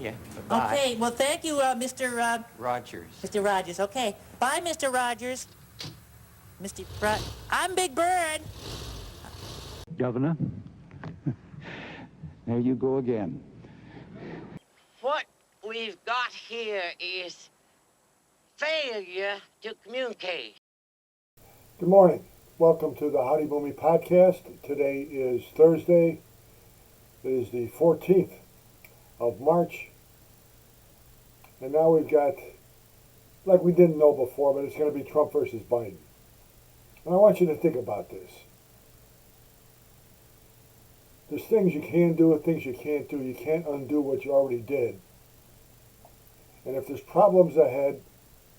you. Bye. Okay, well, thank you, Rogers. Mr. Rogers. Okay, bye, Mr. Rogers. I'm Big Bird. Governor, there you go again. What we've got here is failure to communicate. Good morning. Welcome to the Howdy Boomy podcast. Today is Thursday. It is the 14th of March. And now we've got, like we didn't know before, but it's going to be Trump versus Biden. And I want you to think about this. There's things you can do and things you can't do. You can't undo what you already did. And if there's problems ahead,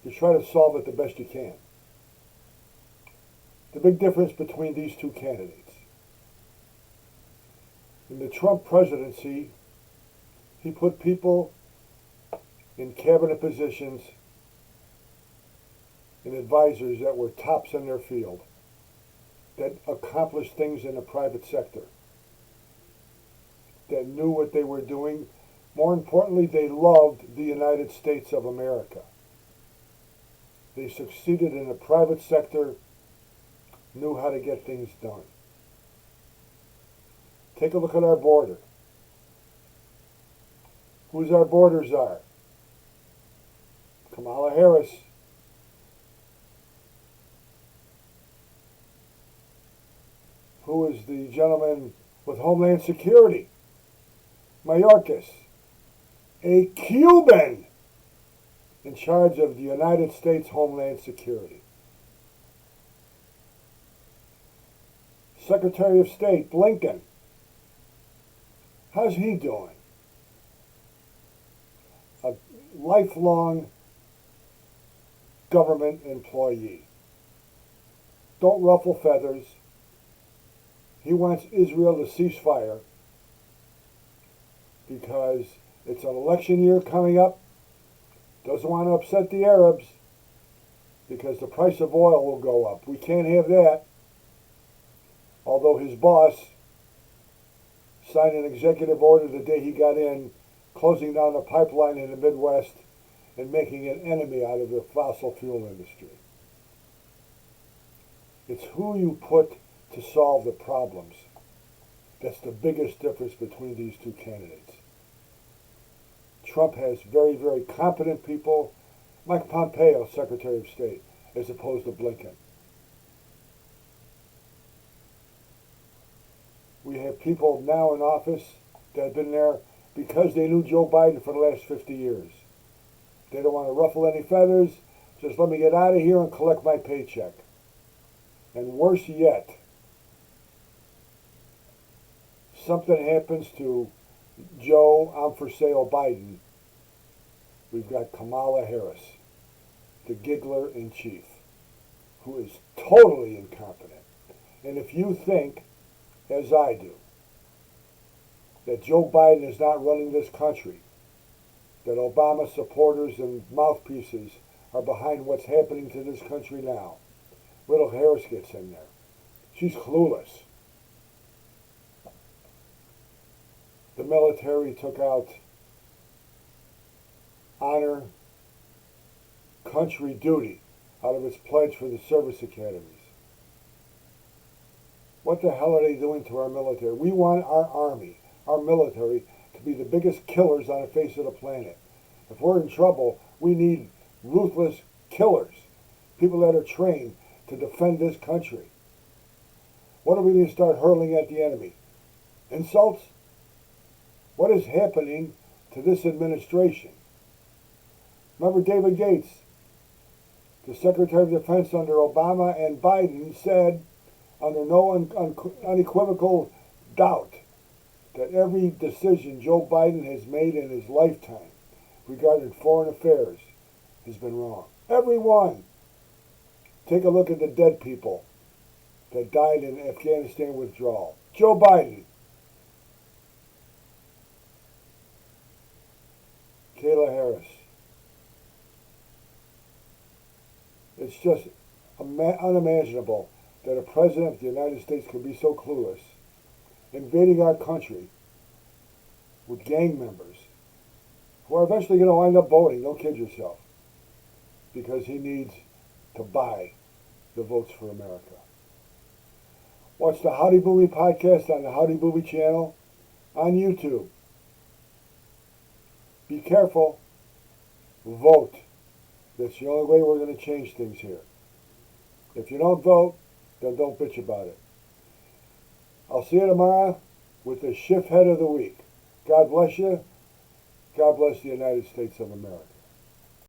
you try to solve it the best you can. The big difference between these two candidates. In the Trump presidency, he put people in cabinet positions and advisors that were tops in their field, that accomplished things in the private sector, that knew what they were doing. More importantly, they loved the United States of America. They succeeded in the private sector, knew how to get things done. Take a look at our border. Who's our border czar? Kamala Harris. Who is the gentleman with Homeland Security? Mayorkas, a Cuban in charge of the United States Homeland Security. Secretary of State, Blinken. How's he doing? A lifelong government employee. Don't ruffle feathers. He wants Israel to cease fire because it's an election year coming up. Doesn't want to upset the Arabs because the price of oil will go up. We can't have that. Although his boss signed an executive order the day he got in, closing down the pipeline in the Midwest and making an enemy out of the fossil fuel industry. It's who you put to solve the problems. That's the biggest difference between these two candidates. Trump has very, very competent people, like Pompeo, Secretary of State, as opposed to Blinken. We have people now in office that have been there because they knew Joe Biden for the last 50 years. They don't want to ruffle any feathers. Just let me get out of here and collect my paycheck. And worse yet, something happens to Joe, I'm for sale Biden. We've got Kamala Harris, the giggler in chief, who is totally incompetent. And if you think, as I do, that Joe Biden is not running this country, that Obama supporters and mouthpieces are behind what's happening to this country now, little Harris gets in there. She's clueless. The military took out honor, country duty out of its pledge for the service academies. What the hell are they doing to our military? We want our army, our military, to be the biggest killers on the face of the planet. If we're in trouble, we need ruthless killers, people that are trained to defend this country. What are we going to start hurling at the enemy? Insults? What is happening to this administration? Remember David Gates, the Secretary of Defense under Obama and Biden, said under no unequivocal doubt that every decision Joe Biden has made in his lifetime regarding foreign affairs has been wrong. Every one. Take a look at the dead people that died in Afghanistan withdrawal. Joe Biden. Kayla Harris. It's just unimaginable that a president of the United States could be so clueless, invading our country with gang members, we're eventually going to wind up voting. Don't kid yourself. Because he needs to buy the votes for America. Watch the Howdy Booby podcast on the Howdy Booby channel on YouTube. Be careful. Vote. That's the only way we're going to change things here. If you don't vote, then don't bitch about it. I'll see you tomorrow with the Shift Head of the Week. God bless you. God bless the United States of America.